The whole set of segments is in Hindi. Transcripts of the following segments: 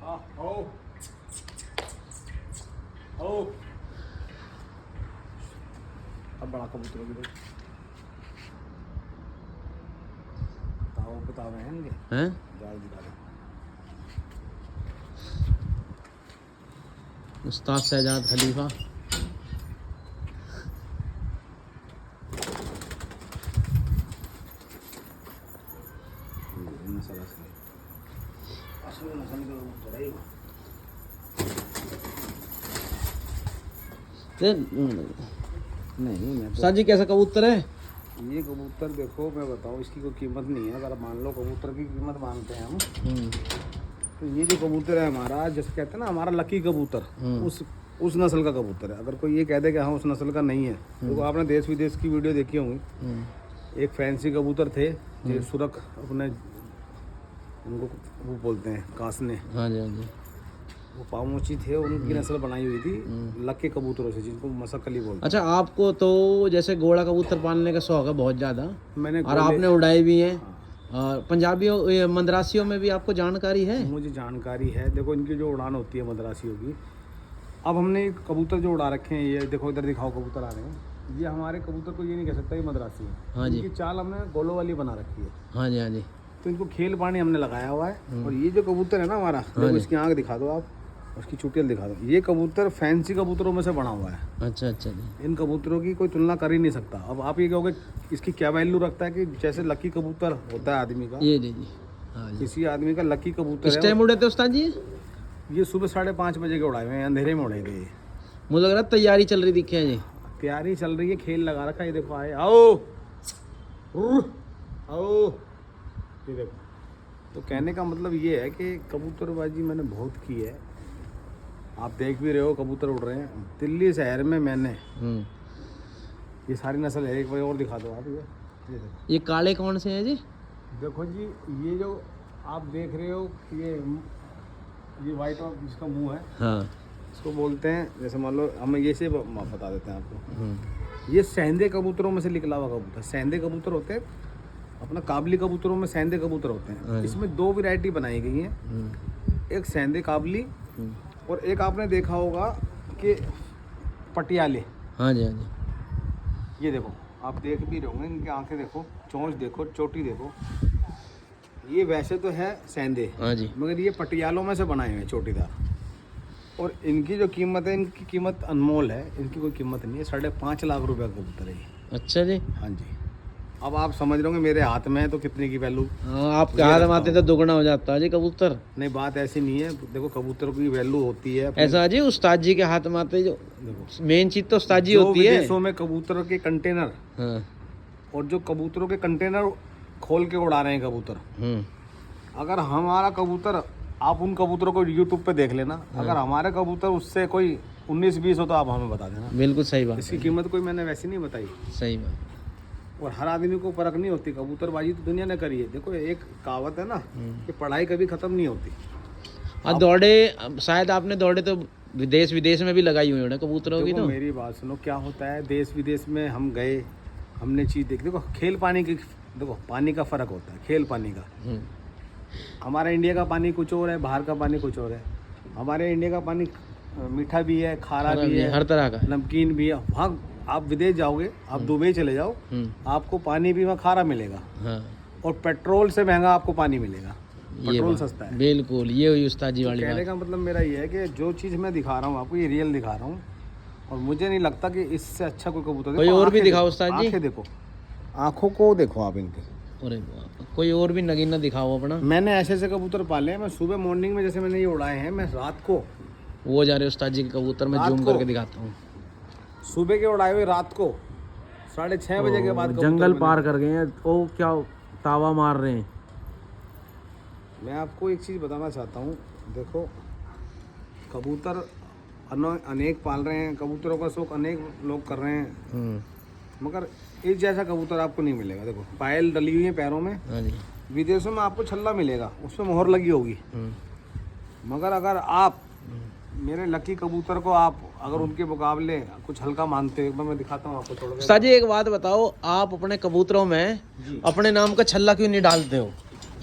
अब बड़ा कबूतर भी बतावे हैं जाल दिखा दे। उस्ताद शहजाद खलीफा। नहीं उस्ताद जी कैसा कबूतर है? ये कबूतर देखो, मैं बताऊँ इसकी कोई कीमत नहीं है। अगर मान लो कबूतर की कीमत मांगते हैं हम, तो ये जो कबूतर है हमारा, जैसे कहते हैं ना हमारा लकी कबूतर, उस नस्ल का कबूतर है। अगर कोई ये कह दे कि हाँ उस नस्ल का नहीं है, तो आपने देश विदेश की वीडियो देखी होंगी। एक फैंसी कबूतर थे जो सुरख अपने, उनको वो बोलते हैं कासने। हाँ जी हाँ जी। वो पामोची थे, उनकी नस्ल बनाई हुई थी लकी कबूतरों से, जिनको मसकली बोलते हैं। अच्छा, आपको तो जैसे घोड़ा कबूतर पालने का शौक है बहुत ज़्यादा, मैंने और आपने उड़ाए भी हैं। और पंजाबियों मद्रासियों में भी आपको जानकारी है? मुझे जानकारी है। देखो इनकी जो उड़ान होती है मद्रासियों की, अब हमने कबूतर जो उड़ा रखे हैं, ये देखो इधर दिखाओ कबूतर आ रहे हैं, ये हमारे कबूतर को ये नहीं कह सकता ये मद्रासी है। हाँ जी। इनकी चाल हमने गोलों वाली बना रखी है। हाँ जी हाँ जी। तो इनको खेल पानी हमने लगाया हुआ है। और ये जो कबूतर है ना हमारा, देखो इसकी आँख दिखा दो आप, उसकी चुटियल दिखा दो। ये कबूतर फैंसी कबूतरों में से बना हुआ है। अच्छा अच्छा जी। इन कबूतरों की कोई तुलना कर ही नहीं सकता। अब आप ये कहोगे इसकी क्या वैल्यू रखता है, कि जैसे लकी कबूतर होता है आदमी का, ये जी जी। हाँ जी। किसी आदमी का लकी कबूतर किस टाइम उड़े थे उस्ताद जी? ये सुबह 5:30 बजे के उड़ाए हुए हैं, अंधेरे में उड़े थे। मुझे लग रहा है तैयारी चल रही दिखे जी। तैयारी चल रही है, खेल लगा रखा है। ये देखो आए, आओ आओ, ये देखो। तो कहने का मतलब ये है कि कबूतरबाजी मैंने बहुत की है। आप देख भी रहे हो कबूतर उड़ रहे हैं दिल्ली शहर में। मैंने ये सारी नस्ल है। एक बार और दिखा दो आप, ये देखो। ये काले कौन से हैं जी? देखो जी, ये जो आप देख रहे हो, ये वाइट और जिसका मुंह है, हाँ, इसको बोलते हैं, जैसे मान लो हम ये से बता देते हैं आपको। ये सेंधे कबूतरों में से निकला हुआ कबूतर। सेंधे कबूतर होते हैं अपना, काबली कबूतरों में सेंधे कबूतर होते हैं। इसमें 2 वैरायटी बनाई गई हैं, एक सेंधे काबली और एक आपने देखा होगा कि पटियाले। हाँ जी हाँ जी। ये देखो, आप देख भी रहे होंगे, इनकी आंखें देखो, चोंच देखो, चोटी देखो। ये वैसे तो है सेंधे, हाँ जी, मगर ये पटियालों में से बनाए हुए हैं, चोटीदार। और इनकी जो कीमत है, इनकी कीमत अनमोल है। इनकी कोई कीमत नहीं है। 5.5 लाख रुपए का कबूतर है ये। अच्छा जी। हाँ जी। अब आप समझ रहे होंगे मेरे हाथ में है तो कितने की वैल्यू। हाँ, आपके हाथ में आते तो दुगना हो जाता है जी कबूतर। नहीं, बात ऐसी नहीं है। देखो कबूतर की वैल्यू होती है ऐसा जी, उस्ताद जी के हाथ में आते जो देखो, मेन चीज तो उस्ताद जी होती है। विदेशों में कबूतर के कंटेनर, हाँ, और जो कबूतरों के कंटेनर खोल के उड़ा रहे हैं कबूतर। अगर हमारा कबूतर, आप उन कबूतरों को यूट्यूब पे देख लेना, अगर हमारे कबूतर उससे कोई 19-20 हो तो आप हमें बता देना। बिल्कुल सही बात। इसकी कीमत कोई मैंने वैसी नहीं बताई। सही बात। और हर आदमी को परख नहीं होती। कबूतरबाजी तो दुनिया ने करी है। देखो एक कहावत है ना कि पढ़ाई कभी खत्म नहीं होती। और दौड़े, शायद आपने दौड़े तो विदेश में भी लगाई हुई है कबूतरों की। तो मेरी बात सुनो, क्या होता है देश विदेश में हम गए, हमने चीज़ देखी। देखो खेल पानी की, देखो पानी का फ़र्क होता है, खेल पानी का। हमारा इंडिया का पानी कुछ और है, बाहर का पानी कुछ और है। हमारे इंडिया का पानी मीठा भी है, खारा भी है, हर तरह का, नमकीन भी है। वहाँ आप विदेश जाओगे, आप दुबई चले जाओ, आपको पानी भी वहाँ खारा मिलेगा। हाँ। और पेट्रोल से महंगा आपको पानी मिलेगा। पेट्रोल सस्ता है। बिल्कुल, ये हुई उस्ताद जी वाली कहने का मतलब मेरा ये है कि जो चीज़ मैं दिखा रहा हूँ आपको, ये रियल दिखा रहा हूँ। और मुझे नहीं लगता कि इससे अच्छा कोई कबूतर। कोई और भी दिखाओ उस्ताद जी। आंखें देखो, आंखों को देखो आप इनके। अरे कोई और भी नगीना दिखाओ अपना। मैंने ऐसे कबूतर पाले हैं। मैं सुबह मॉर्निंग में, जैसे मैंने ये उड़ाए हैं, मैं रात को, वो जा रहे उस्ताद जी के कबूतर में जूम करके दिखाता हूँ। सुबह के उड़ाए हुए रात को 6:30 बजे के बाद जंगल पार कर गए हैं। ओ क्या तावा मार रहे हैं। मैं आपको एक चीज़ बताना चाहता हूँ। देखो कबूतर अनेक पाल रहे हैं, कबूतरों का शौक अनेक लोग कर रहे हैं, मगर एक जैसा कबूतर आपको नहीं मिलेगा। देखो पायल डली हुई है पैरों में। हाँ जी। विदेशों में आपको छल्ला मिलेगा, उसमें मोहर लगी होगी। मगर अगर आप मेरे लकी कबूतर को आप अगर उनके मुकाबले कुछ हल्का मानते हो, एक बार मैं दिखाता हूँ आपको थोड़ा। उस्ताद जी एक बात बताओ, आप अपने कबूतरों में अपने नाम का छल्ला क्यों नहीं डालते हो?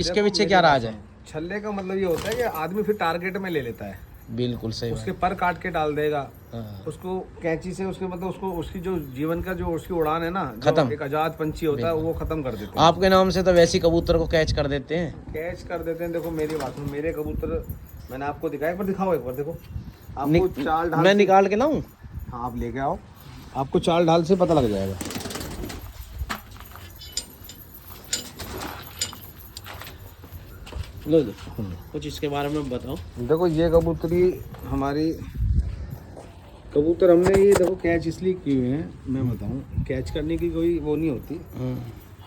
इसके पीछे क्या राज है? छल्ले का मतलब ये होता है कि आदमी फिर टारगेट में ले लेता है, बिल्कुल सही उसके पर काट के डाल देगा, बात। उसको कैंची से उसके मतलब उसको उसकी जो जीवन का जो उसकी उड़ान है ना, जो खत्म। एक आजाद पंछी होता है वो खत्म कर देते हैं। आपके नाम से तो वैसे ही कबूतर को कैच कर देते हैं। कैच कर देते हैं। देखो मेरी बात सुनो, मेरे कबूतर मैंने आपको दिखाया, एक बार दिखाओ, एक बार देखो आपको चाल ढाल मैं से- निकाल के लाऊं? हाँ आप लेके आओ, आपको चाल ढाल से पता लग जाएगा। लो जी, कुछ इसके बारे में बताओ। देखो ये कबूतरी हमारी कबूतर हमने ये देखो कैच इसलिए किए हुए हैं, मैं बताऊं, कैच करने की कोई वो नहीं होती।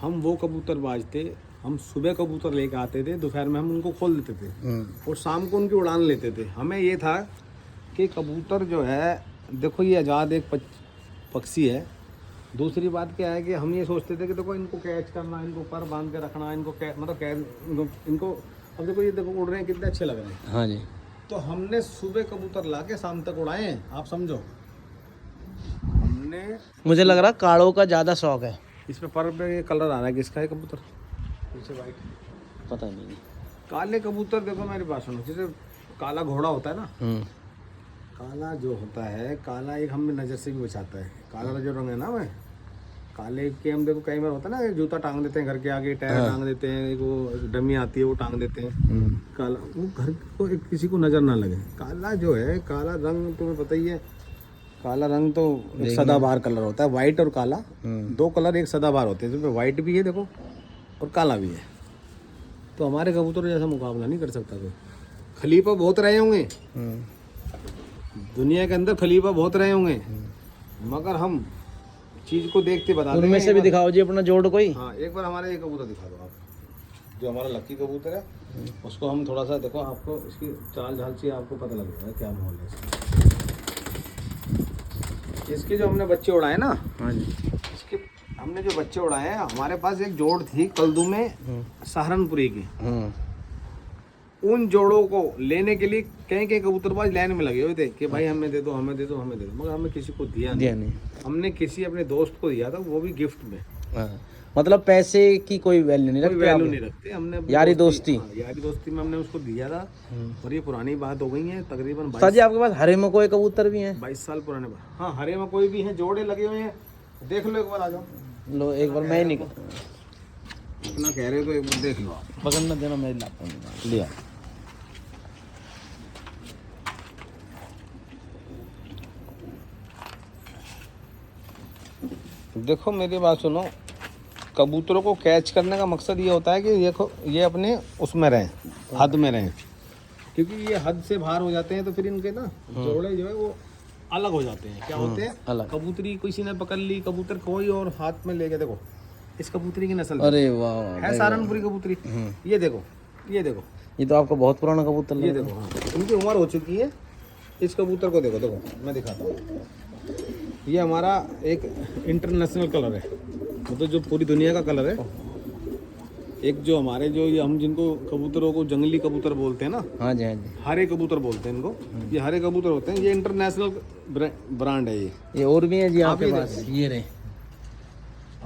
हम वो कबूतर बाजते, हम सुबह कबूतर लेके आते थे, दोपहर में हम उनको खोल देते थे और शाम को उनकी उड़ान लेते थे। हमें ये था कि कबूतर जो है, देखो ये आज़ाद एक पक्षी है। दूसरी बात क्या है कि हम ये सोचते थे कि देखो इनको कैच करना, इनको पर बांध के रखना, इनको मतलब इनको अब देखो ये देखो उड़ रहे हैं, कितने अच्छे लग रहे हैं। हाँ जी। तो हमने सुबह कबूतर ला के शाम तक उड़ाए हैं, आप समझो। हमने मुझे लग रहा काड़ों का ज़्यादा शौक है। इसमें पर पे कलर आ रहा है, किसका है कबूतर? पीछे वाइट पता नहीं। काले कबूतर, देखो मेरी बात सुनो, जैसे काला घोड़ा होता है ना, काला जो होता है, काला एक हमें नज़र से भी बचाता है। काला जो रंग है ना, मैं काले के हम देखो कई बार होता है ना, जूता टांग देते हैं घर के आगे, टायर टांग देते हैं, एक वो डमी आती है वो टांग देते हैं। काला वो घर को किसी को नज़र ना लगे। काला जो है, काला रंग तुम्हें पता ही है, काला रंग तो एक सदाबहार कलर होता है। वाइट और काला दो कलर एक सदाबहार होते हैं, जिसमें वाइट भी है देखो और काला भी है। तो हमारे कबूतर जैसा मुकाबला नहीं कर सकता कोई। खलीफा बहुत रहे होंगे दुनिया के अंदर, खलीफा बहुत रहे होंगे, मगर हम चीज को देखते बता देंगे। उनमें से भी दिखाओ जी अपना जोड़ कोई। हाँ एक बार हमारे ये कबूतर दिखा दो आप, जो हमारा लकी कबूतर है, उसको हम थोड़ा सा देखो, आपको इसकी चाल ढाल से आपको पता लग जाएगा क्या माहौल है इसका। इसके जो हमने बच्चे उड़ाए ना, हाँ जी। इसके हमने जो बच्चे उड़ाए हैं, हमारे पास एक जोड़ थी कल्दू में सहारनपुरी की। उन जोड़ों को लेने के लिए कई कबूतरबाज लाइन में लगे हुए थे कि भाई हमें दे दो, हमें दे दो, हमें दे दो, मगर हमें किसी को दिया नहीं। हमने किसी अपने दोस्त को दिया था, वो भी गिफ्ट में। मतलब पैसे की कोई वैल्यू नहीं कोई रखते वैल्यू आप? नहीं रखते हमने, यारी दोस्ती। हाँ, यारी दोस्ती में हमने उसको दिया था। और ये पुरानी बात हो गई है, तकरीबन जी आपके पास हरे में कोई कबूतर भी हैं? 22 साल पुराने बात। हाँ हरे में कोई भी है, जोड़े लगे हुए हैं, देख लो एक बार, आ जाओ। लो एक बार मैं नहीं इतना कह रहे हो तो एक बार देख लो आप। पकड़ना देना, मैं लाता हूँ। लिया। देखो मेरी बात सुनो, कबूतरों को कैच करने का मकसद ये होता है कि देखो ये अपने उसमें रहें, हद में रहें, क्योंकि ये हद से बाहर हो जाते हैं तो फिर इनके ना जोड़े जो है वो अलग हो जाते हैं। क्या होते हैं अलग। कबूतरी किसी ने पकड़ ली, कबूतर कोई और हाथ में ले गया, देखो इस कबूतरी की नस्ल अरे वाह है सहारनपुरी कबूतरी। ये देखो, ये देखो, ये तो आपका बहुत पुराना कबूतर ये लग रहा देखो। हाँ इनकी उम्र हो चुकी है। इस कबूतर को देखो, देखो मैं दिखाता हूँ। ये हमारा एक इंटरनेशनल कलर है, मतलब जो पूरी दुनिया का कलर है। एक जो हमारे जो ये हम जिनको कबूतरों को जंगली कबूतर बोलते हैं ना, है। हाँ जी, हाँ जी। हरे कबूतर बोलते हैं इनको। ये हरे कबूतर होते हैं, ये इंटरनेशनल ब्रांड है ये और भी है जी आप आपके ये पास? ये रहे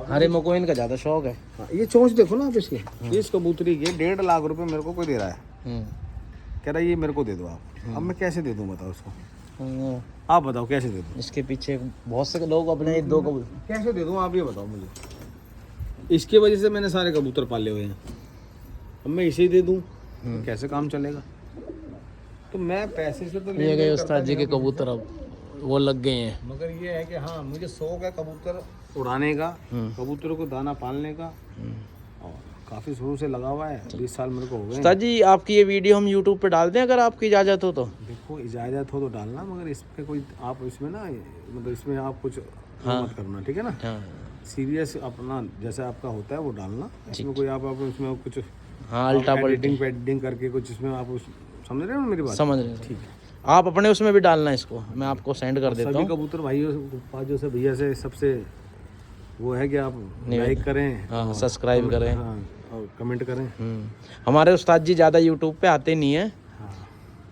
हरे में को इनका ज़्यादा शौक है। हाँ, ये चोंच देखो ना आप इसकी। ये इस कबूतरी के 1.5 लाख रुपए मेरे को कोई दे रहा है, कह रहा है ये मेरे को दे दो आप। अब मैं कैसे दे दूँ बताओ उसको, आप बताओ कैसे दे दूँ? इसके पीछे बहुत से लोग अपने दो कबूतर कैसे दे दूँ आप ये बताओ मुझे। इसकी वजह से मैंने सारे कबूतर पाले हुए हैं, अब मैं इसे ही दे दूँ तो कैसे काम चलेगा? तो मैं पैसे से तो ये गए उस्ताद जी के कबूतर, अब वो लग गए हैं। मगर ये है कि हाँ मुझे शौक है कबूतर उड़ाने का, कबूतरों को दाना पालने का, और काफ़ी शुरू से लगा हुआ है। 20 साल मेरे को हो गए। उस्ताद जी आपकी ये वीडियो हम यूट्यूब पे डाल दें अगर आपकी इजाज़त हो तो? देखो इजाज़त हो तो डालना, मगर इसमें कोई आप इसमें ना मतलब इसमें आप कुछ मत करना, ठीक है ना? हाँ सीरियस अपना जैसा आपका होता है वो डालना। इसमें कोई आप इसमें कुछ हाँ अल्टा एडिटिंग पेडिटिंग करके कुछ इसमें आप समझ रहे हो मेरी बात? समझ रहे हैं। ठीक है। आप अपने उसमें भी डालना इसको, मैं आपको सेंड कर देता सभी हूँ। कबूतर भाइयों बाजों से भैया से सबसे वो है कि आप लाइक करें, हाँ सब्सक्राइब करें, हाँ और कमेंट करें। हमारे उस्ताद जी ज़्यादा यूट्यूब पे आते नहीं हैं। हाँ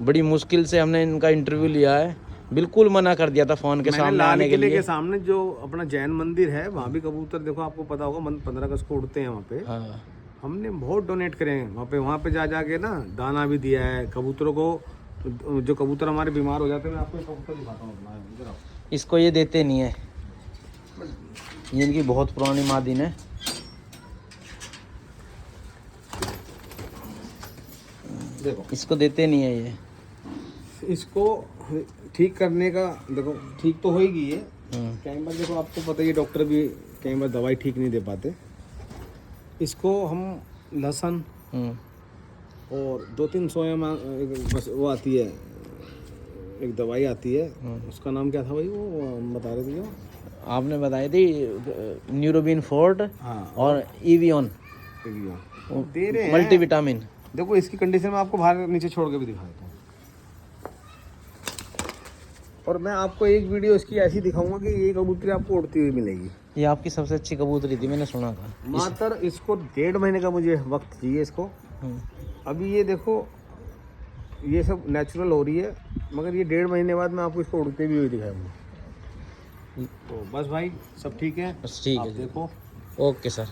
बड़ी मुश्किल से हमने इनका इंटरव्यू लिया है, बिल्कुल मना कर दिया था फ़ोन के सामने लाल आने के किले लिए। के सामने जो अपना जैन मंदिर है वहाँ भी कबूतर देखो, आपको पता होगा 15 अगस्त को उड़ते हैं वहाँ पे। हाँ हमने बहुत डोनेट करे हैं वहाँ पे जा जाके ना, दाना भी दिया है कबूतरों को। जो कबूतर हमारे बीमार हो जाते हैं, मैं आपको एक कबूतर दिखाता हूँ अपना, इधर आओ। इसको ये देते नहीं है, ये इनकी बहुत पुरानी मादिन है। देखो इसको देते नहीं है ये। इसको ठीक करने का, देखो ठीक तो होएगी ये। कई बार देखो आपको पता ही है, डॉक्टर भी कई बार दवाई ठीक नहीं दे पाते। इसको हम लहसुन और 2-3 सोया बस वो आती है, एक दवाई आती है, उसका नाम क्या था भाई, वो बता रहे थे जो आपने बताई थी, न्यूरोबिन फोर्ट। हाँ, और ईवियन दे रहे हैं मल्टीविटामिन। देखो इसकी कंडीशन में आपको बाहर नीचे छोड़ के भी दिखा देता हूँ। और मैं आपको एक वीडियो इसकी ऐसी दिखाऊंगा कि ये कबूतरी आपको उड़ती हुई मिलेगी। ये आपकी सबसे अच्छी कबूतरी थी, मैंने सुना था। मात्र इसको 1.5 महीने का मुझे वक्त चाहिए इसको। अभी ये देखो, ये सब नेचुरल हो रही है, मगर ये 1.5 महीने बाद मैं आपको इसको उड़ते भी हुई दिखाऊंगा। तो बस भाई सब ठीक है, बस ठीक आप है, देखो। Okay sir.